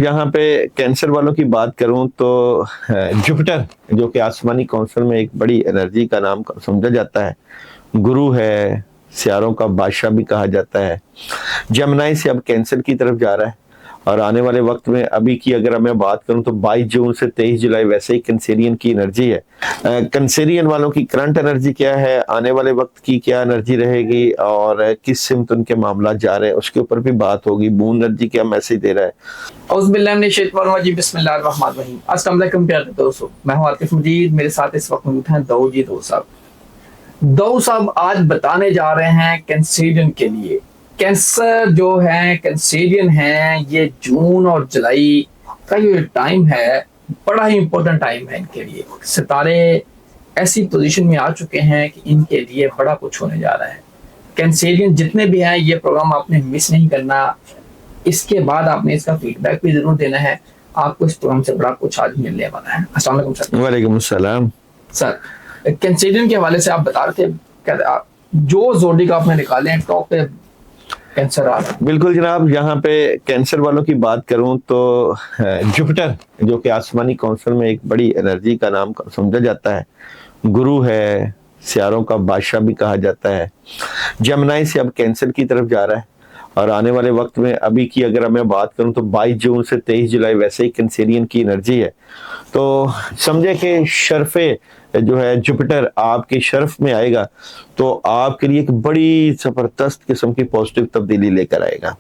यहाँ पे कैंसर वालों की बात करूं तो जुपिटर जो कि आसमानी कौंसल में एक बड़ी एनर्जी का नाम समझा जाता है, गुरु है, सियारों का बादशाह भी कहा जाता है। जमनाई से अब कैंसर की तरफ जा रहा है और आने वाले वक्त में अभी की अगर मैं बात करूं तो 22 जून से 23 जुलाई वैसे ही कैंसेरियन की एनर्जी है। कैंसेरियन वालों की करंट एनर्जी क्या है, आने वाले वक्त की क्या एनर्जी रहेगी और किस सिमत उनके मामला जा रहे हैं उसके ऊपर भी बात होगी। मून एनर्जी क्या मैसेज दे रहा है। अस्सलाम वालेकुम प्यारे दोस्तों, मैं हूं आतिफ मजीद। मेरे साथ इस वक्त मौजूद हैं दाऊद जी दाऊद साहब आज बताने जा रहे हैं कैंसेरियन के लिए। कैंसर जो है, कैंसेरियन है, ये जून और जुलाई का ये टाइम है, बड़ा ही इंपॉर्टेंट टाइम है इनके लिए। सितारे ऐसी पोजीशन में आ चुके हैं कि इनके लिए बड़ा कुछ होने जा रहा है। कैंसेरियन जितने भी हैं, ये प्रोग्राम आपने मिस नहीं करना। इसके बाद आपने इसका फीडबैक भी जरूर देना है। आपको इस प्रोग्राम से बड़ा कुछ आज मिलने वाला है। अस्सलाम वालेकुम सर। वालेकुम सलाम सर, कैंसेरियन के हवाले से आप बता रहे थे, जो जोड़ी आपने निकाले हैं टॉप पे कैंसर आ रहा है। बिल्कुल जनाब, यहाँ पे कैंसर वालों की बात करूं तो जुपिटर जो कि आसमानी कौंसल में एक बड़ी एनर्जी का नाम समझा जाता है, गुरु है, सियारों का बादशाह भी कहा जाता है। जमनाई से अब कैंसर की तरफ जा रहा है और आने वाले वक्त में अभी की अगर मैं बात करूं तो 22 जून से 23 जुलाई वैसे ही कैंसेरियन की एनर्जी है। तो समझे कि शर्फे जो है जुपिटर आपके शर्फ में आएगा तो आपके लिए एक बड़ी जबरदस्त किस्म की पॉजिटिव तब्दीली लेकर आएगा।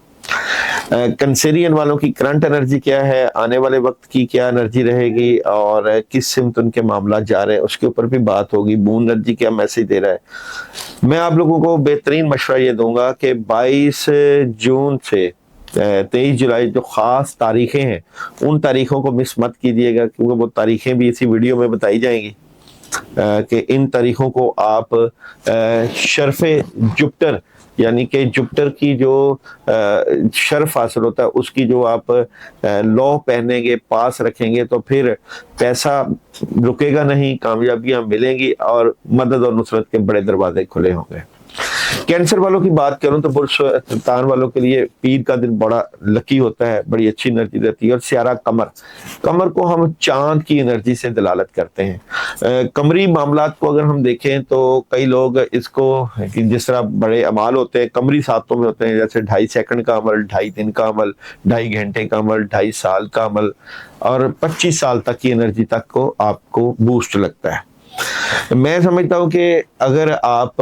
कैंसेरियन वालों की करंट एनर्जी क्या है, आने वाले वक्त की क्या एनर्जी रहेगी और किस सिमत उनके मामला जा रहे हैं उसके ऊपर भी बात होगी। मून एनर्जी क्या मैसेज दे रहा है। मैं आप लोगों को बेहतरीन मशवरा ये दूंगा कि 22 जून से 23 जुलाई जो खास तारीखें हैं उन तारीखों को मिस मत कीजिएगा, क्योंकि वो तारीखें भी इसी वीडियो में बताई जाएंगी कि इन तारीखों को आप शर्फे जुपिटर यानी कि जुपिटर की जो शर्फ हासिल होता है उसकी जो आप लौ पहनेंगे, पास रखेंगे तो फिर पैसा रुकेगा नहीं, कामयाबियां मिलेंगी और मदद और नुसरत के बड़े दरवाजे खुले होंगे। कैंसर वालों की बात करूं तो पुरुष संतान वालों के लिए पीर का दिन बड़ा लकी होता है, बड़ी अच्छी एनर्जी रहती है। और सियारा कमर, कमर को हम चांद की एनर्जी से दलालत करते हैं। कमरी मामलात को अगर हम देखें तो कई लोग इसको कि जिस तरह बड़े अमाल होते हैं कमरी सातों में होते हैं, जैसे 2.5 सेकंड का अमल, 2.5 दिन का अमल, 2.5 घंटे का अमल, 2.5 साल का अमल और 25 साल तक की एनर्जी तक को आपको बूस्ट लगता है। मैं समझता हूं कि अगर आप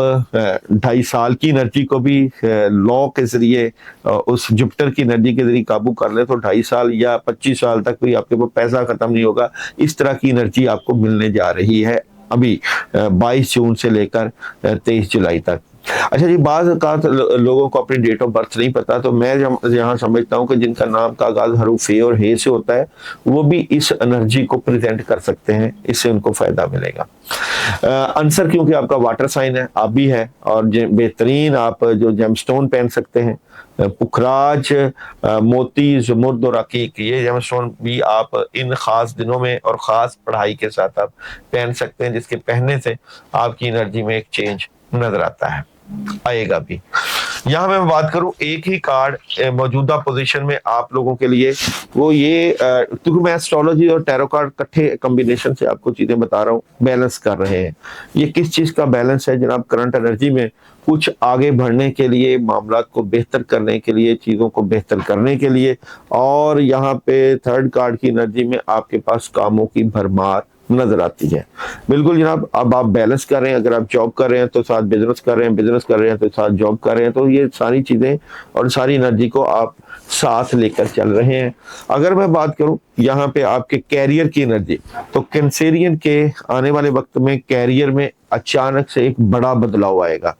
2.5 साल की एनर्जी को भी लॉ के जरिए उस जुपिटर की एनर्जी के जरिए काबू कर ले तो 2.5 साल या 25 साल तक भी आपके पास पैसा खत्म नहीं होगा। इस तरह की एनर्जी आपको मिलने जा रही है अभी 22 जून से लेकर 23 जुलाई तक। अच्छा जी, बाज़ औक़ात लोगों को अपनी डेट ऑफ बर्थ नहीं पता, तो मैं यहाँ समझता हूँ कि जिनका नाम का आगाज हरूफ ए और हे से होता है वो भी इस एनर्जी को प्रेजेंट कर सकते हैं, इससे उनको फायदा मिलेगा। आंसर क्योंकि आपका वाटर साइन है, आप भी है और बेहतरीन आप जो जेमस्टोन पहन सकते हैं, पुखराज, मोती, ज़ुमुर्द और अकीक, ये जेमस्टोन भी आप इन खास दिनों में और ख़ास पढ़ाई के साथ आप पहन सकते हैं, जिसके पहनने से आपकी एनर्जी में एक चेंज नजर आता है, आएगा भी। यहाँ मैं बात करूं एक ही कार्ड मौजूदा पोजीशन में आप लोगों के लिए, वो ये क्योंकि मैं एस्ट्रोलॉजी और टैरो कार्ड इकट्ठे कॉम्बिनेशन से आपको चीजें बता रहा हूँ, बैलेंस कर रहे हैं। ये किस चीज का बैलेंस है जनाब? करंट एनर्जी में कुछ आगे बढ़ने के लिए, मामला को बेहतर करने के लिए, चीजों को बेहतर करने के लिए। और यहाँ पे थर्ड कार्ड की एनर्जी में आपके पास कामों की भरमार नजर आती है। बिल्कुल जनाब, अब आप बैलेंस कर रहे हैं, अगर आप जॉब कर रहे हैं तो साथ बिजनेस कर रहे हैं, बिजनेस कर रहे हैं तो साथ जॉब कर रहे हैं, तो ये सारी चीजें और सारी एनर्जी को आप साथ लेकर चल रहे हैं। अगर मैं बात करूं यहाँ पे आपके कैरियर की एनर्जी, तो कैंसेरियन के आने वाले वक्त में कैरियर में अचानक से एक बड़ा बदलाव आएगा।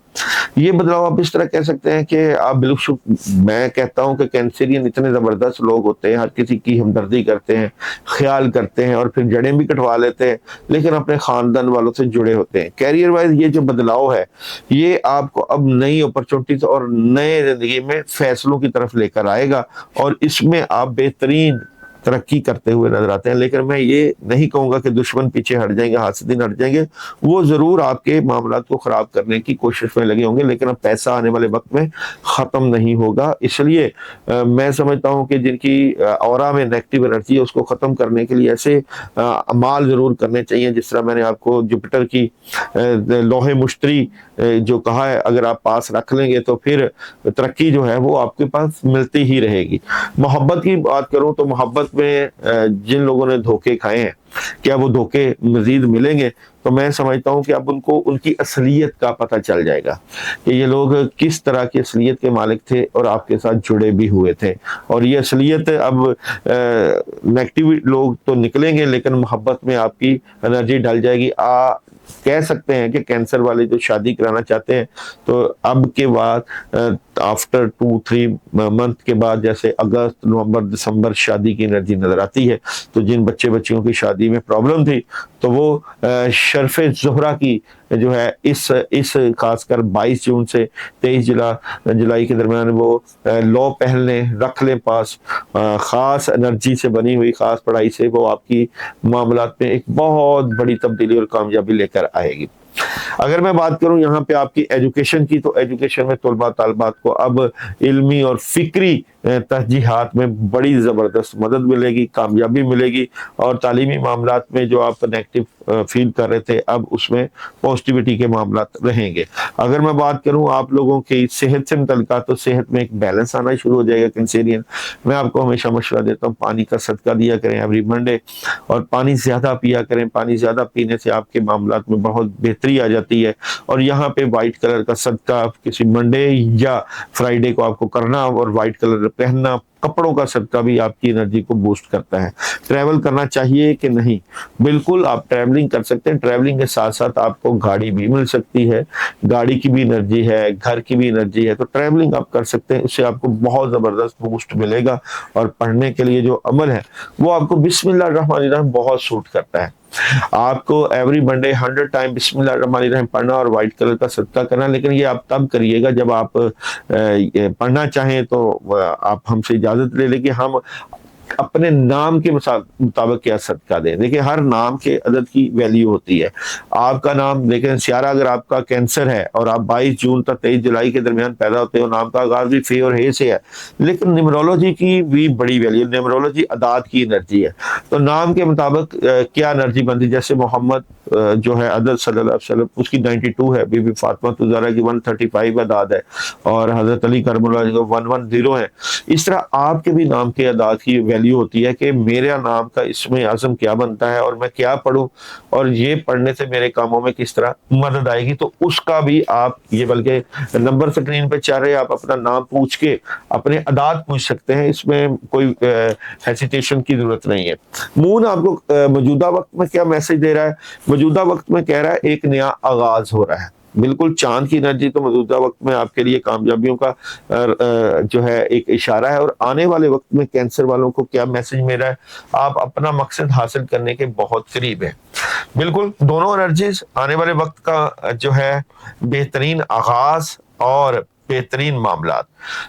ये बदलाव आप इस तरह कह सकते हैं कि आप बिल्कुल, मैं कहता हूं कि कैंसेरियन इतने जबरदस्त लोग होते हैं, हर किसी की हमदर्दी करते हैं, ख्याल करते हैं और फिर जड़ें भी कटवा लेते हैं, लेकिन अपने खानदान वालों से जुड़े होते हैं। कैरियर वाइज ये जो बदलाव है ये आपको अब नई अपॉर्चुनिटीज और नए जिंदगी में फैसलों की तरफ लेकर आएगा और इसमें आप बेहतरीन तरक्की करते हुए नजर आते हैं। लेकिन मैं ये नहीं कहूंगा कि दुश्मन पीछे हट जाएंगे, हासिदीन हट जाएंगे, वो जरूर आपके मामलात को खराब करने की कोशिश में लगे होंगे, लेकिन अब पैसा आने वाले वक्त में खत्म नहीं होगा। इसलिए मैं समझता हूं कि जिनकी ऑरा में नेगेटिव एनर्जी है उसको खत्म करने के लिए ऐसे अमाल जरूर करने चाहिए, जिस तरह मैंने आपको जुपिटर की लोहे मुश्तरी जो कहा है, अगर आप पास रख लेंगे तो फिर तरक्की जो है वो आपके पास मिलती ही रहेगी। मोहब्बत की बात करूं तो मोहब्बत में जिन लोगों ने धोखे खाए हैं, क्या वो धोखे मजीद मिलेंगे? तो मैं समझता हूं कि अब उनको उनकी असलियत का पता चल जाएगा कि ये लोग किस तरह की असलियत के मालिक थे और आपके साथ जुड़े भी हुए थे। और ये असलियत अब नेगेटिव लोग तो निकलेंगे, लेकिन मोहब्बत में आपकी एनर्जी ढल जाएगी। कह सकते हैं कि कैंसर वाले जो शादी कराना चाहते हैं, तो अब के बाद आफ्टर 2-3 मंथ के बाद, जैसे अगस्त, नवंबर, दिसंबर शादी की एनर्जी नजर आती है। तो जिन बच्चियों की शादी में प्रॉब्लम थी, तो वो शर्फे जोहरा की जो है इस खासकर 22 जून से 23 जुलाई के दरमियान वो लॉ पहन लें, रख लें पास, खास एनर्जी से बनी हुई खास पढ़ाई से वो आपकी मामलात में एक बहुत बड़ी तब्दीली और कामयाबी लेकर आएगी। अगर मैं बात करूं यहाँ पे आपकी एजुकेशन की, तो एजुकेशन में तलबा तालबात को अब इल्मी और फिक्री तरजीहात में बड़ी ज़बरदस्त मदद मिलेगी, कामयाबी मिलेगी, और तालीमी मामलात में जो आप नेगेटिव फील कर रहे थे, अब उसमें पॉजिटिविटी के मामलात रहेंगे। अगर मैं बात करूं आप लोगों की सेहत से मुतल्लिका, तो सेहत में एक बैलेंस आना शुरू हो जाएगा कैंसेरियन। मैं आपको हमेशा मशवरा देता हूं, पानी का सदका दिया करें एवरी मंडे, और पानी ज़्यादा पिया करें। पानी ज़्यादा पीने से आपके मामलात में बहुत बेहतरी आ जाती है। और यहाँ पे वाइट कलर का सदका किसी मंडे या फ्राइडे को आपको करना, और वाइट कलर पहनना, कपड़ों का सदका भी आपकी एनर्जी को बूस्ट करता है। ट्रैवल करना चाहिए कि नहीं? बिल्कुल आप ट्रैवलिंग कर सकते हैं। ट्रैवलिंग के साथ साथ आपको गाड़ी भी मिल सकती है, गाड़ी की भी एनर्जी है, घर की भी एनर्जी है, तो ट्रैवलिंग आप कर सकते हैं। उससे आपको बहुत जबरदस्त बूस्ट मिलेगा। और पढ़ने के लिए जो अमल है वो आपको बिस्मिल्लाहिर्रहमानिर्रहीम बहुत सूट करता है। आपको एवरी मंडे 100 टाइम बिस्मिल्लाहिर्रहमानिर्रहीम पढ़ना और व्हाइट कलर का सदका करना। लेकिन ये आप तब करिएगा जब आप पढ़ना चाहें, तो आप हमसे इजाजत ले लें कि हम अपने नाम के मुताबिक क्या सदका दें। देखिए, हर नाम के अदद की वैल्यू होती है। आपका नाम, लेकिन सियारा अगर आपका कैंसर है और आप 22 जून तक 23 जुलाई के दरमियान पैदा होते हो, नाम का आगाज भी फे और हे से है, लेकिन न्यूमरोलॉजी की भी बड़ी वैल्यू। न्यूमरोलॉजी अदाद की एनर्जी है, तो नाम के मुताबिक क्या एनर्जी बनती। जैसे मोहम्मद जो है अदद सल्लल्लाहु अलैहि वसल्लम, उसकी 92 है, बीबी फातिमा तुज़हरा की 135 अदाद है, और हजरत अली करमुल्लाह की 110 है। इस तरह आपके भी नाम के अदाद की वैल्यू होती है कि मेरा नाम का इसमें आज़म क्या बनता है, और मैं क्या पढ़ूं, और ये पढ़ने से मेरे कामों में किस तरह मदद आएगी। तो उसका भी आप ये, बल्कि नंबर स्क्रीन पे चाह रहे, आप अपना नाम पूछ के अपने अदाद पूछ सकते हैं, इसमें कोई हेसिटेशन की जरूरत नहीं है। मून आपको मौजूदा वक्त में क्या मैसेज दे रहा है? मौजूदा वक्त में कह रहा है एक नया आगाज हो रहा है। बिल्कुल चांद की एनर्जी तो मौजूदा वक्त में आपके लिए कामयाबियों का जो है एक इशारा है। और आने वाले वक्त में कैंसर वालों को क्या मैसेज मिल रहा है? आप अपना मकसद हासिल करने के बहुत करीब है। बिल्कुल दोनों एनर्जीज आने वाले वक्त का जो है बेहतरीन आगाज और बेहतरीन मामलात।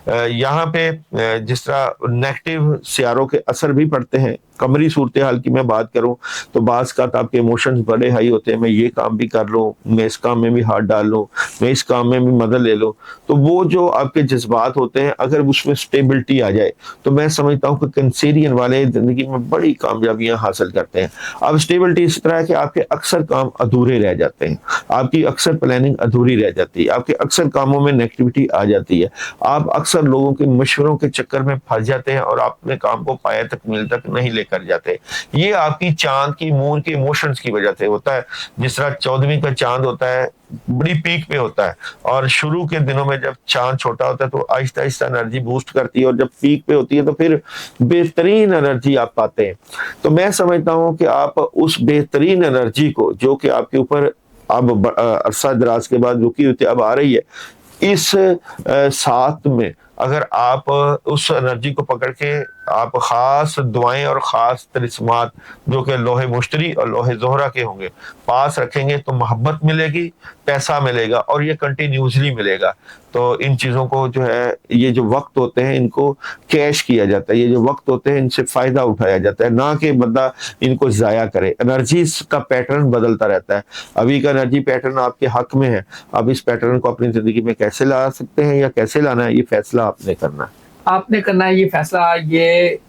यहाँ पे जिस तरह नेगेटिव सियारों के असर भी पड़ते हैं, कमरी सूरत हाल की मैं बात करूं तो बाज़ का आपके इमोशंस बड़े हाई होते हैं, मैं ये काम भी कर लूं, मैं इस काम में भी हाथ डाल लूं, मैं इस काम में भी मदद ले लूं, तो वो जो आपके जज्बात होते हैं, अगर उसमें स्टेबिलिटी आ जाए, तो मैं समझता हूं कि कैंसेरियन वाले जिंदगी में बड़ी कामयाबियां हासिल करते हैं। अब स्टेबिलिटी इस तरह है कि आपके अक्सर काम अधूरे रह जाते हैं, आपकी अक्सर प्लानिंग अधूरी रह जाती है, आपके अक्सर कामों में नेगेटिविटी आ जाती है, आप अक्सर लोगों के मशवरों के चक्कर में फंस जाते हैं और अपने काम को पाया तकमील तक नहीं लेकर जाते। ये आपकी चांद की, मून के इमोशंस की वजह से होता है। जिस तरह 14वीं का चांद होता है, बड़ी पीक पे होता है, और शुरू के दिनों में जब चांद छोटा होता है तो आहिस्ता आहिस्ता एनर्जी बूस्ट करती है, और जब पीक पे होती है तो फिर बेहतरीन एनर्जी आप पाते हैं। तो मैं समझता हूं कि आप उस बेहतरीन एनर्जी को, जो कि आपके ऊपर अब अरसा दराज के बाद रुकी हुई थी, अब आ रही है, इस साथ में अगर आप उस एनर्जी को पकड़ के आप खास दुआएं और खास तरिस्मात जो कि लोहे मुश्तरी और लोहे जोहरा के होंगे पास रखेंगे तो मोहब्बत मिलेगी, पैसा मिलेगा और ये कंटिन्यूसली मिलेगा। तो इन चीज़ों को जो है, ये जो वक्त होते हैं इनको कैश किया जाता है, ये जो वक्त होते हैं इनसे फायदा उठाया जाता है, ना कि बंदा इनको जाया करे। एनर्जी का पैटर्न बदलता रहता है। अभी का एनर्जी पैटर्न आपके हक में है, अब इस पैटर्न को अपनी जिंदगी में कैसे ला सकते हैं या कैसे लाना है, ये फैसला आपने करना है। आपने करना है ये फैसला। ये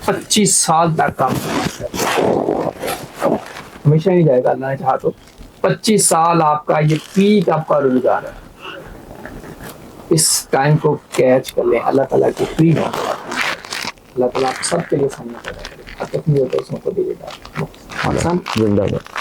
25 साल तक आप हमेशा नहीं जाएगा, अल्लाह ने चाहा तो 25 साल आपका ये पीक आपका रोजगार है। इस टाइम को कैच कर लें। अल्लाह ताला की फ्री है। अल्लाह ताला आप सबके लिए सामने कर रहे हैं। अपनी दोस्तों को दीजिएगा। जिंदाबाद।